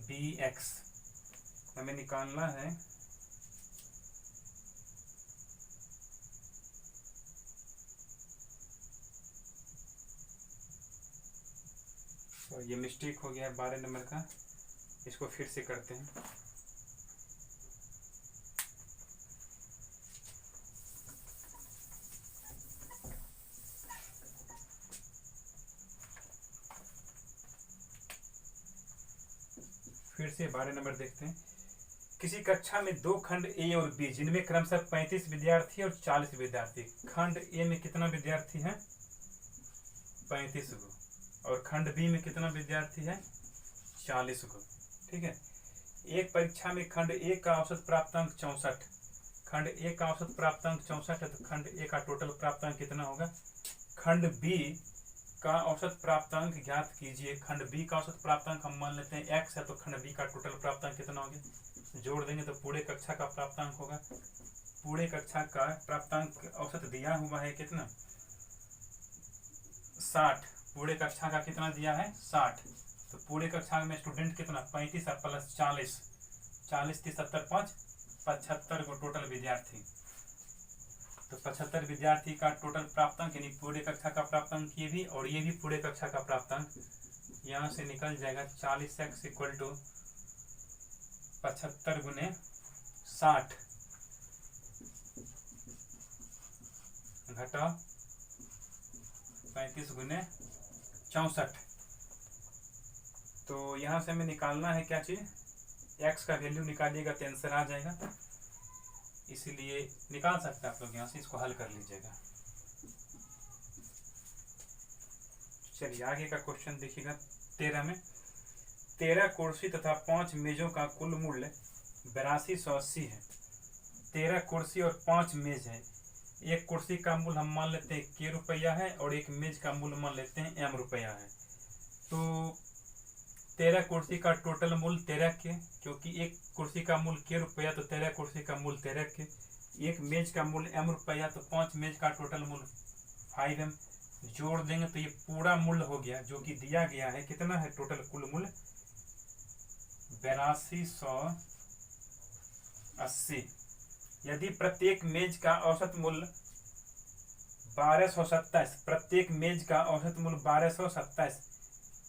Speaker 1: bx हमें निकालना है। तो ये मिस्टेक हो गया है 12 नंबर का, इसको फिर से करते हैं। फिर से 12 नंबर देखते हैं। किसी कक्षा में 2 खंड ए और बी जिनमें क्रमशः 35 विद्यार्थी और 40 विद्यार्थी। खंड ए में कितना विद्यार्थी है, 35 को। और खंड बी में कितना विद्यार्थी है, 40 को। ठीक है, एक परीक्षा में खंड ए का औसत प्राप्तांक 64, खंड ए का औसत प्राप्तांक 64 है, तो खंड ए का टोटल प्राप्तांक कितना होगा। खंड बी का औसत प्राप्तांक ज्ञात कीजिए। खंड बी का औसत प्राप्तांक हम मान लेते हैं x है, तो खंड बी का टोटल प्राप्तांक कितना हो गया, जोड़ देंगे तो पूरे कक्षा का प्राप्तांक होगा। पूरे कक्षा का प्राप्तांक औसत दिया हुआ है कितना, 60। पूरे कक्षा का कितना दिया है, 60। तो पूरे कक्षा में स्टूडेंट कितना, 35 प्लस 40, 40 30 70 5 75 को टोटल विद्यार्थी। तो 75 विद्यार्थी का टोटल प्राप्तांक यानी पूरे कक्षा का प्राप्तांक ये भी और ये भी पूरे कक्षा का प्राप्तांक यहाँ से निकल जाएगा। 40x इक्वल टू 75 गुने 60 घटाओ 35 गुने 64। तो यहाँ से हमें निकालना है क्या चीज, x का वैल्यू निकालिएगा तो आंसर आ जाएगा, इसीलिए निकाल सकते हैं आप लोग यहाँ से, इसको हल कर लीजिएगा। चलिए आगे का क्वेश्चन देखिएगा 13 में। 13 कुर्सी तथा 5 मेजों का कुल मूल्य 8280 है। 13 कुर्सी और 5 मेज है। एक कुर्सी का मूल्य हम मान लेते हैं k रुपया है और एक मेज का मूल्य मान लेते हैं m रुपया है। तो 13 कुर्सी का टोटल मूल्य 13 के, क्योंकि एक कुर्सी का मूल्य k रुपया तो 13 कुर्सी का मूल्य 13 के। एक मेज का मूल्य m रुपया तो 5 मेज का टोटल मूल्य 5m। जोड़ देंगे तो ये पूरा मूल्य हो गया जो कि दिया गया है। कितना है टोटल कुल मूल्य, 8280। यदि प्रत्येक मेज का औसत मूल्य 1227, प्रत्येक मेज का औसत मूल्य 1227,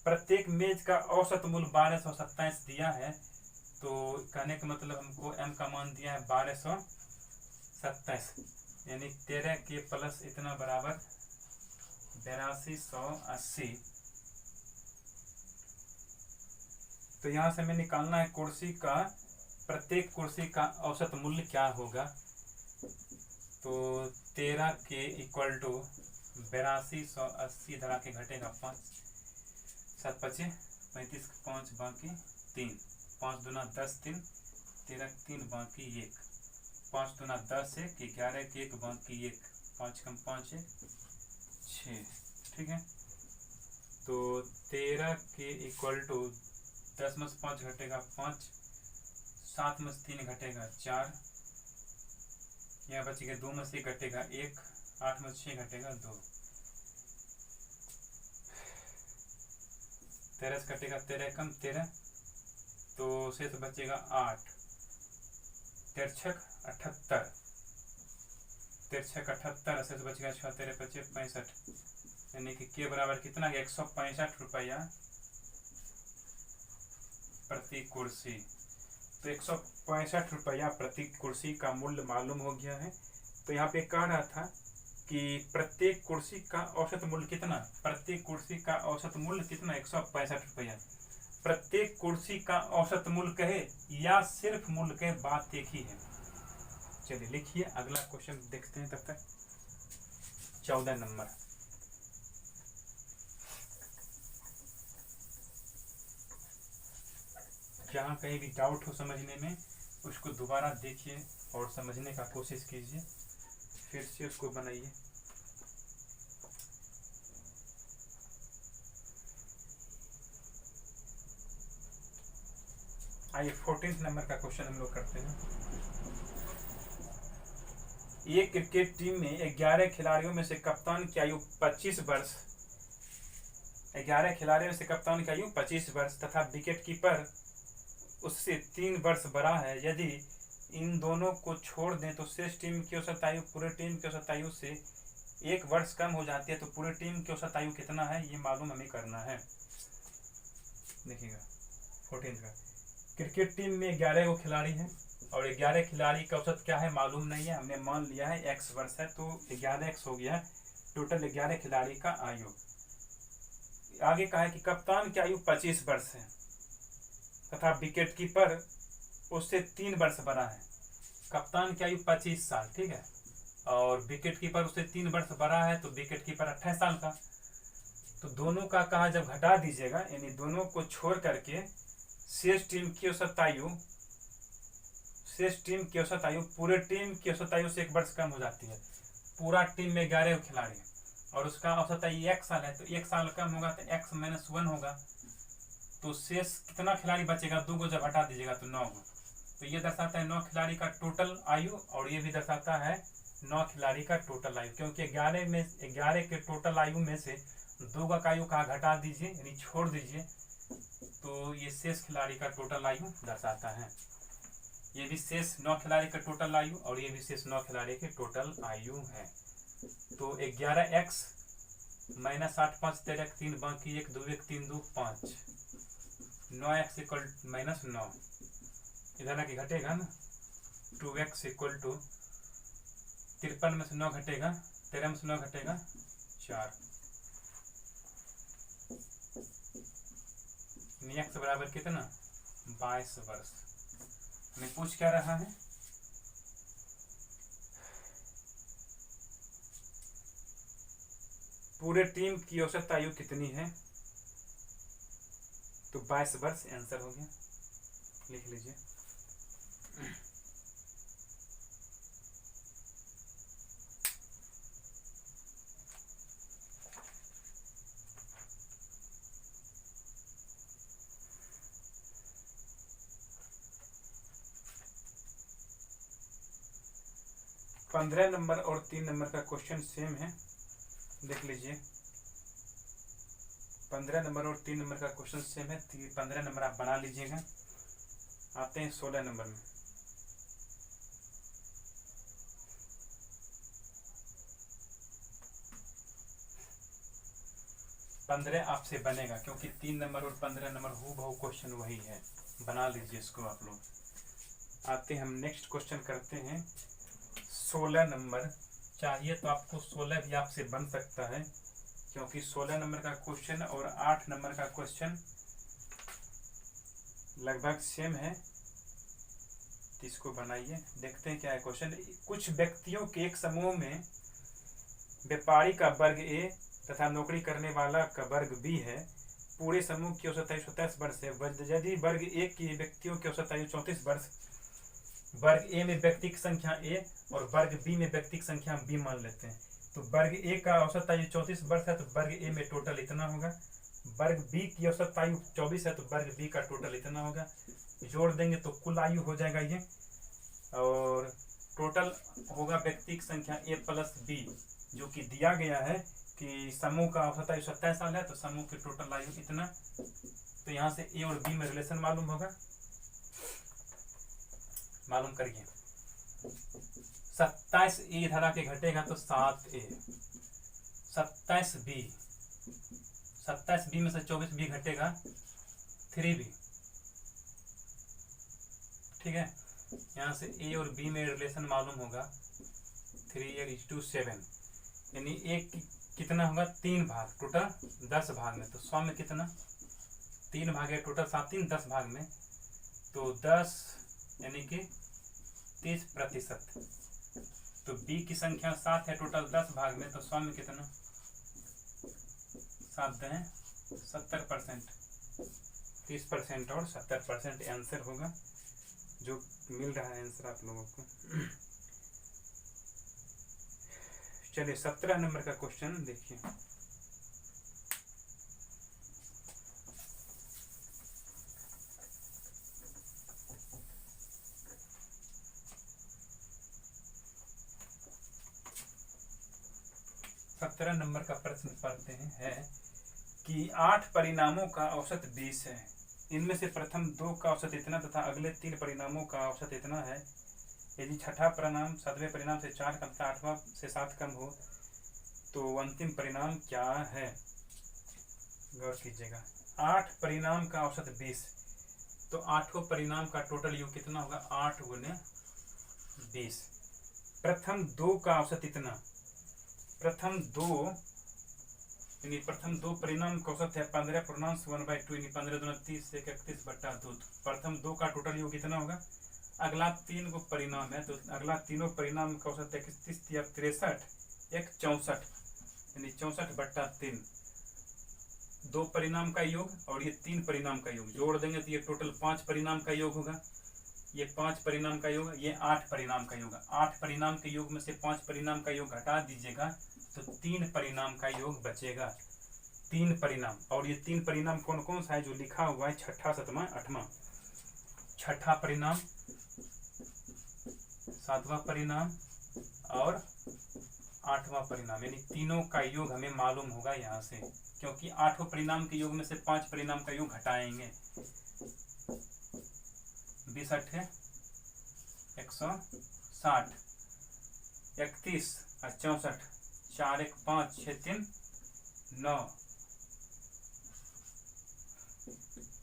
Speaker 1: प्रत्येक मेज का औसत मूल्य 1227 दिया है, तो कहने का मतलब हमको m का मान दिया है 1227, यानी 13 के प्लस इतना बराबर 8280। तो यहाँ से हमें निकालना है कुर्सी का, प्रत्येक कुर्सी का औसत मूल्य क्या होगा। तो 13 के इक्वल टू 8280 धरा के घटेगा 5, 7 5 35 5 बाकी 3, 5 दूना 10 3 13 3 बाकी 1, 5 दूना 10 1 11 के 1 बाकी 1, 5 कम 5 1 6। ठीक है, तो 13 के इक्वल टू 10 में से 5 घटेगा 5, 7 में से 3 घटेगा 4, यहाँ बचेगा 2 में से घटेगा 1, 8 में से 6 घटेगा 2, 13 से घटेगा 13 कम 13, तो शेष बचेगा 8, 13 6 78, 13 6 78, शेष बचेगा 6 13 25 65, यानी कि के बराबर कितना, 165 रुपया प्रति कुर्सी। तो 165 रुपया प्रति कुर्सी का मूल्य मालूम हो गया है। तो यहाँ पे कह रहा था कि प्रत्येक कुर्सी का औसत मूल्य कितना, प्रत्येक कुर्सी का औसत मूल्य कितना, 165 रुपया। प्रत्येक कुर्सी का औसत मूल्य कहे या सिर्फ मूल्य कहे, बात एक ही है। चलिए लिखिए, अगला क्वेश्चन देखते हैं। तब तक 14 नंबर, जहाँ कहीं भी डाउट हो समझने में उसको दोबारा देखिए और समझने का कोशिश कीजिए, फिर से उसको बनाइए। आइए 14 नंबर का क्वेश्चन हम लोग करते हैं। एक क्रिकेट टीम में 11 खिलाड़ियों में से कप्तान की आयु 25 वर्ष, 11 खिलाड़ियों में से कप्तान की आयु 25 वर्ष तथा विकेट कीपर उससे 3 वर्ष बड़ा है। यदि इन दोनों को छोड़ दें तो शेष टीम की औसत आयु पूरे टीम की औसत आयु से 1 वर्ष कम हो जाती है। तो पूरे टीम की औसत आयु कितना है, ये मालूम हमें करना है। देखिएगा 14 का, क्रिकेट टीम में 11 को खिलाड़ी हैं और 11 खिलाड़ी का औसत क्या है मालूम नहीं है, हमने मान लिया है x वर्ष है, तो 11x हो गया टोटल 11 खिलाड़ी का आयु। आगे कहा है कि कप्तान की आयु 25 वर्ष है तथा विकेट कीपर उससे 3 वर्ष बड़ा है। कप्तान की आयु 25 साल, ठीक है, और विकेट कीपर उससे 3 वर्ष बड़ा है, तो विकेट कीपर 28 साल का। तो दोनों का कहा जब घटा दीजिएगा, यानी दोनों को छोड़ करके शेष टीम की औसत आयु, शेष टीम की औसत आयु पूरे टीम की औसत आयु से 1 वर्ष कम हो जाती है। पूरा टीम में 11 खिलाड़ी और उसका औसत आयु 1 साल है, तो 1 साल कम होगा तो x - 1 होगा। तो शेष कितना खिलाड़ी बचेगा, 2 को जब हटा दीजिएगा तो 9 हो। तो ये दर्शाता है 9 खिलाड़ी का टोटल आयु, और ये भी दर्शाता है 9 खिलाड़ी का टोटल आयु, क्योंकि 11 के टोटल आयु में से 2 का आयु कहा घटा दीजिए, यानी छोड़ दीजिए, तो ये शेष खिलाड़ी का टोटल आयु दर्शाता है। ये भी शेष 9 खिलाड़ी का टोटल आयु और ये भी शेष 9 खिलाड़ी के टोटल आयु है। तो 11x - 8 5 13 3 बाकी 1 2 1 3 2 5 9x - 9, इधर आके घटेगा ना, 2x = 53 में से 9 घटेगा, 13 में से 9 घटेगा 4, x बराबर कितना 22 वर्ष। मैं पूछ क्या रहा है, पूरे टीम की औसत आयु कितनी है, तो 22 वर्ष आंसर हो गया, लिख लीजिए। पंद्रह नंबर और 3 नंबर का क्वेश्चन सेम है, देख लीजिए। 15 नंबर और 3 नंबर का क्वेश्चन सेम है, 15 नंबर आप बना लीजिएगा। आते हैं 16 नंबर में। पंद्रह आपसे बनेगा, क्योंकि 3 नंबर और 15 नंबर हूबहू क्वेश्चन वही है, बना लीजिए इसको आप लोग। आते हैं हम नेक्स्ट क्वेश्चन करते हैं 16 नंबर। चाहिए तो आपको 16 भी आपसे बन सकता है, क्योंकि 16 नंबर का क्वेश्चन और 8 नंबर का क्वेश्चन लगभग सेम है। इसको बनाइए, देखते हैं क्या है क्वेश्चन। कुछ व्यक्तियों के एक समूह में व्यापारी का वर्ग ए तथा नौकरी करने वाला का वर्ग बी है। पूरे समूह की औसत आयु 27 वर्ष है। यदि वर्ग ए की व्यक्तियों की औसत आयु 34 वर्ष, वर्ग ए में व्यक्ति की संख्या ए और वर्ग बी में व्यक्ति की संख्या बी मान लेते हैं, तो वर्ग ए का औसत आयु 34 वर्ष है, तो वर्ग ए में टोटल इतना होगा। वर्ग बी की औसत आयु 24 है, तो वर्ग बी का टोटल इतना होगा। जोड़ देंगे तो कुल आयु हो जाएगा ये, और टोटल होगा व्यक्ति की संख्या ए प्लस बी, जो कि दिया गया है कि समूह का औसत आयु 27 साल है, तो समूह की टोटल आयु इतना। तो यहाँ से ए और बी में रिलेशन मालूम होगा, मालूम करिए। 27 ए इधर आके घटेगा तो 7 ए, 27 बी में से 24 बी घटेगा 3 बी, ठीक है। यहाँ से ए और बी में रिलेशन मालूम होगा, 3:7, यानी एक कितना होगा 3 भाग, टोटल 10 भाग में, तो 100 में कितना 3 भाग है, टोटल 7 3 10 भाग में, तो 10 यानी कि 30%। तो बी की संख्या 7 है, टोटल 10 भाग में, तो 100 में कितना 7 दें 70%, 30% और 70% आंसर होगा, जो मिल रहा है आंसर आप लोगों को। चलिए 17 नंबर का क्वेश्चन देखिए। सत्रह नंबर का प्रश्न पढ़ते हैं, है कि 8 परिणामों का औसत 20 है। इनमें से प्रथम 2 का औसत इतना तथा अगले 3 परिणामों का औसत इतना है। यदि छठा परिणाम 7वें परिणाम से 4 कम तथा 8वां से 7 कम हो तो अंतिम परिणाम क्या है। गौर कीजिएगा, 8 परिणाम का औसत 20, तो 8 परिणाम का टोटल योग कितना होगा 8 गुने 20। प्रथम 2 का औसत इतना, प्रथम दो परिणाम का औसत है 15 पूर्णांश 1/2, यानी 15 दूना 30 से 31/2। प्रथम 2 का टोटल योग कितना होगा। अगला 3 को परिणाम है, तो अगला तीनों परिणाम का औसत 31 या 63 1 64, यानी 64/3। 2 परिणाम का योग और ये 3 परिणाम का योग जोड़ देंगे तो ये टोटल 5 परिणाम का योग होगा। ये 5 परिणाम का योग, ये 8 परिणाम का योग। 8 परिणाम के योग में से 5 परिणाम का योग हटा दीजिएगा तो 3 परिणाम का योग बचेगा। 3 परिणाम, और ये 3 परिणाम कौन कौन सा है जो लिखा हुआ है, छठा, सतवां, आठवां। छठा परिणाम, सातवां परिणाम और आठवां परिणाम, यानी तीनों का योग हमें मालूम होगा यहाँ से, क्योंकि 8 परिणाम के योग में से 5 परिणाम का योग हटाएंगे। 20 8 160, 31 और 64, 4 1 5 6 3 9,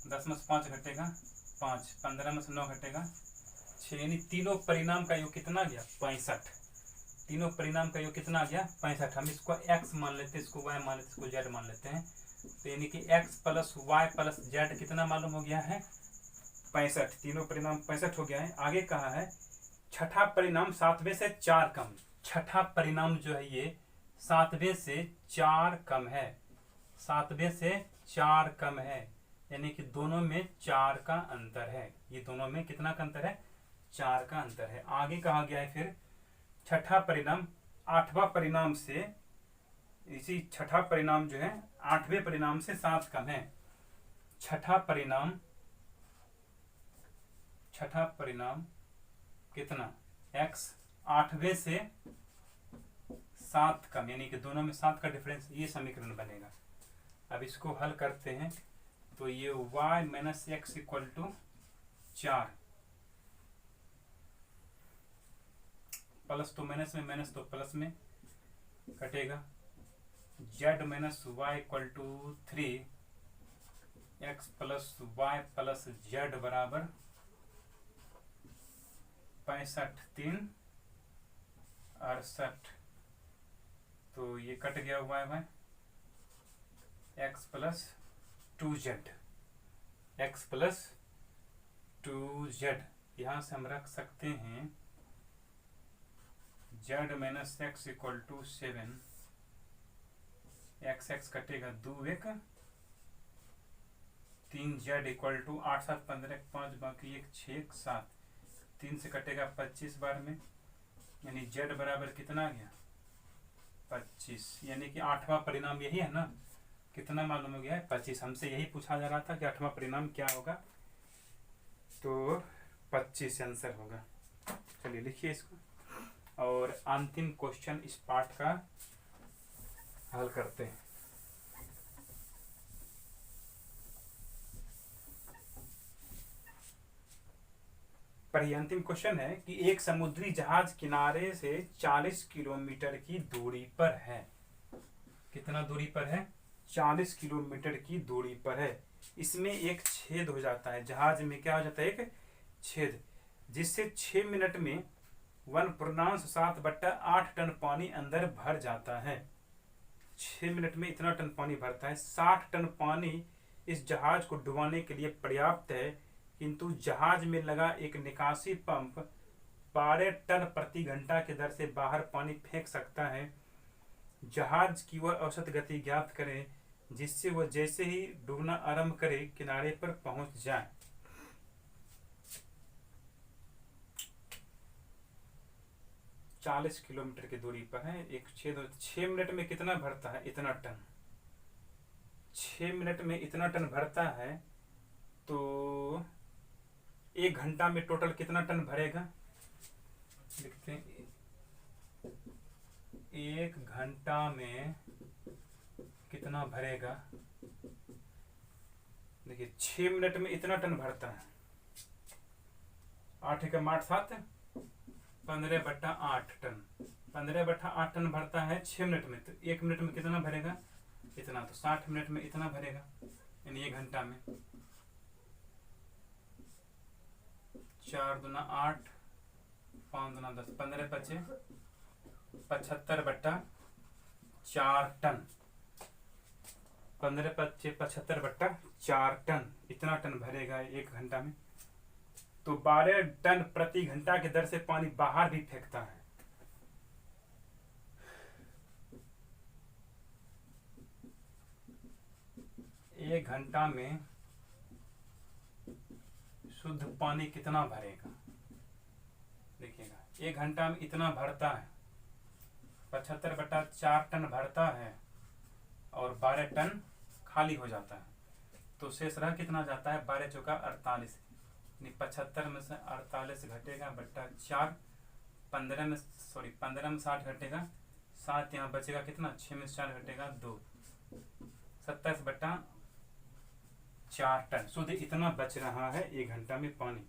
Speaker 1: 10 में से 5 घटेगा 5, 15 में से 9 घटेगा 6, यानी तीनों परिणाम का योग कितना गया, 65। तीनों परिणाम का योग कितना आ गया, 65। हम इसको x मान लेते हैं, इसको y मान लेते हैं, इसको z मान लेते हैं। तो यानी कि x plus y plus z कितना मालूम हो गया है, 65। तीनों परिणाम 65 हो गया है। आगे कहा है छठा परिणाम 7वें से 4 कम। छठा परिणाम जो है ये 7वें से 4 कम है, 7वें से 4 कम है, यानी कि दोनों में 4 का अंतर है। ये दोनों में कितना का अंतर है, 4 का अंतर है। आगे कहा गया है फिर छठा परिणाम 8वां परिणाम से, इसी छठा परिणाम जो है 8वें परिणाम से 7 कम है। छठा परिणाम कितना, x 8वें से 7 कम, यानी कि दोनों में 7 का डिफरेंस, ये समीकरण बनेगा। अब इसको हल करते हैं तो ये y minus X equal to 4, plus तो माइनस में, माइनस तो प्लस में कटेगा। z minus Y equal to 3, X plus Y plus Z बराबर 65 3 68, तो ये कट गया Y Y, X plus 2z, X plus 2z। यहाँ से हम रख सकते हैं z minus X equal to 7, X X कटेगा 2 1 3, z इक्वल टू 8 7 15 5 बाकी 1 6 7, 3 से कटेगा 25 बार में, यानी z बराबर कितना आ गया, 25। यानी कि 8वां परिणाम यही है ना, कितना मालूम हो गया है, 25। हमसे यही पूछा जा रहा था कि 8वां परिणाम क्या होगा, तो 25 आंसर होगा। चलिए लिखिए इसको और अंतिम क्वेश्चन इस पार्ट का हल करते हैं। पर ये अंतिम क्वेश्चन है कि एक समुद्री जहाज किनारे से 40 किलोमीटर की दूरी पर है। कितना दूरी पर है, 40 किलोमीटर की दूरी पर है। इसमें एक छेद हो जाता है, जहाज में क्या हो जाता है, एक छेद, जिससे 6 मिनट में 1.7/8 टन पानी अंदर भर जाता है। 6 मिनट में इतना टन पानी भरता है। 60 टन पानी इस जहाज को डुबाने के लिए पर्याप्त है, किंतु जहाज में लगा एक निकासी पंप 12 टन प्रति घंटा की दर से बाहर पानी फेंक सकता है। जहाज की वह औसत गति ज्ञात करें जिससे वह जैसे ही डूबना आरंभ करे किनारे पर पहुंच जाए। चालीस किलोमीटर की दूरी पर है, एक छेद। 6 मिनट में कितना भरता है, इतना टन। 6 मिनट में इतना टन भरता है, तो 1 घंटा में टोटल कितना टन भरेगा, लिखते हैं 1 घंटा में कितना भरेगा। देखिए 6 मिनट में इतना टन भरता है, 8 का 8 7 15/8 टन, 15/8 टन भरता है 6 मिनट में। तो 1 मिनट में कितना भरेगा, इतना। तो 60 मिनट में इतना भरेगा, यानी 1 घंटा में। 4 दूना 8, 5 दूना 10, 15 बचे 75/4 टन। 15 बचे 75/4 टन, इतना टन भरेगा 1 घंटा में। तो 12 टन प्रति घंटा की दर से पानी बाहर भी फेंकता है। 1 घंटा में शुद्ध पानी कितना भरेगा? देखिएगा 1 घंटा में इतना भरता है, 75/4 टन भरता है और 12 टन खाली हो जाता है। तो शेष रह कितना जाता है? 12 चौका 48, 75 में से 48 घटेगा बट्टा 4, 15 में 60 घटेगा 7, यहाँ बचेगा कितना? 6 में 4 घटेगा 2, 27/4 टन शुद्ध इतना बच रहा है 1 घंटा में पानी।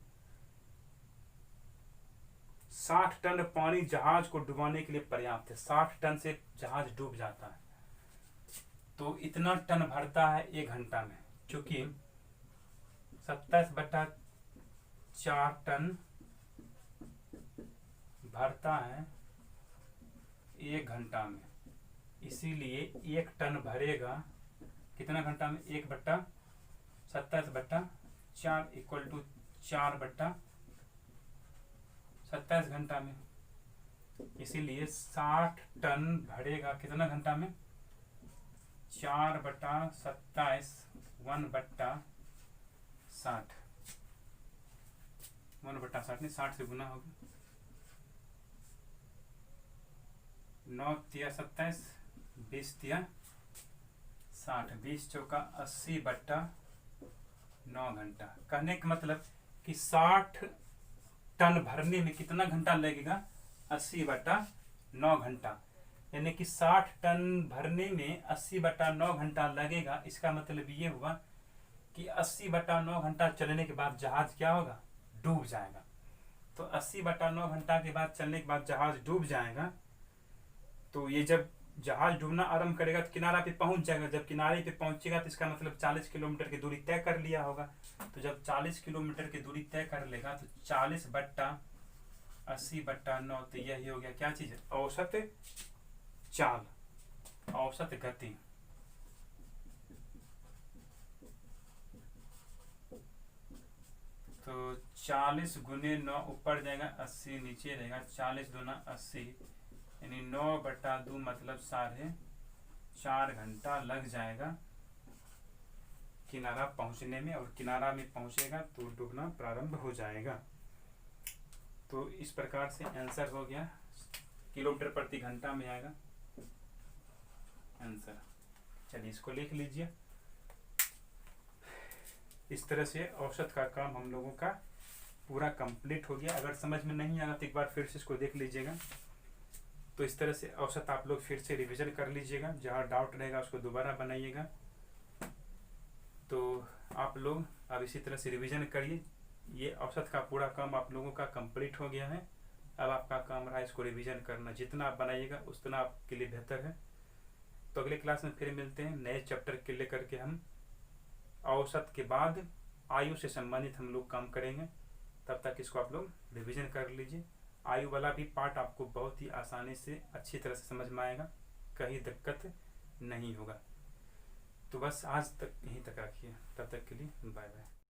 Speaker 1: 60 टन पानी जहाज को डुबाने के लिए पर्याप्त है। 60 टन से जहाज डूब जाता है। तो इतना टन भरता है 1 घंटा में, क्योंकि 27/4 टन भरता है 1 घंटा में, इसीलिए 1 टन भरेगा कितना घंटा में? 1/27/4 इक्वल टू 4/27 घंटा में। इसीलिए 60 टन भरेगा कितना घंटा में? 4/27 1/60 1/60 नहीं, 60 से गुना होगा। 9 तिया 27, 20 तिया 60, 20 चौका 80/9 घंटा। कहने का मतलब कि 60 टन भरने में कितना घंटा लगेगा? 80/9 घंटा। यानी कि 60 टन भरने में 80/9 घंटा लगेगा। इसका मतलब ये हुआ कि 80/9 घंटा चलने के बाद जहाज क्या होगा? डूब जाएगा। तो 80/9 घंटा के बाद चलने के बाद जहाज डूब जाएगा। तो ये जब जहाज डूबना आरंभ करेगा तो किनारा पे पहुंच जाएगा। जब किनारे पे पहुंचेगा तो इसका मतलब 40 किलोमीटर की दूरी तय कर लिया होगा। तो जब 40 किलोमीटर की दूरी तय कर लेगा तो 40/80/9, तो यही हो गया क्या चीज? औसत चाल, औसत गति। तो 40 गुने 9 ऊपर जाएगा, 80 नीचे रहेगा, 40 दूना 80, यानी 9/2 मतलब 4.5 घंटा लग जाएगा किनारा पहुंचने में। और किनारा में पहुंचेगा तो डूबना प्रारंभ हो जाएगा। तो इस प्रकार से आंसर हो गया, किलोमीटर प्रति घंटा में आएगा आंसर। चलिए इसको लिख लीजिए। इस तरह से औसत का काम हम लोगों का पूरा कंप्लीट हो गया। अगर समझ में नहीं आया तो एक बार फिर से इसको देख लीजिएगा। तो इस तरह से औसत आप लोग फिर से रिवीजन कर लीजिएगा। जहाँ डाउट रहेगा उसको दोबारा बनाइएगा। तो आप लोग अब इसी तरह से रिवीजन करिए। ये औसत का पूरा काम आप लोगों का कंप्लीट हो गया है। अब आपका काम रहा इसको रिवीजन करना। जितना आप बनाइएगा उतना आपके लिए बेहतर है। तो अगले क्लास में फिर मिलते हैं नए चैप्टर के लेकर के। हम औसत के बाद आयु से संबंधित हम लोग काम करेंगे। तब तक इसको आप लोग रिवीजन कर लीजिए। आयु वाला भी पार्ट आपको बहुत ही आसानी से अच्छी तरह से समझ में आएगा, कहीं दिक्कत नहीं होगा। तो बस आज तक यहीं तक रखिए। तब तक के लिए बाय बाय।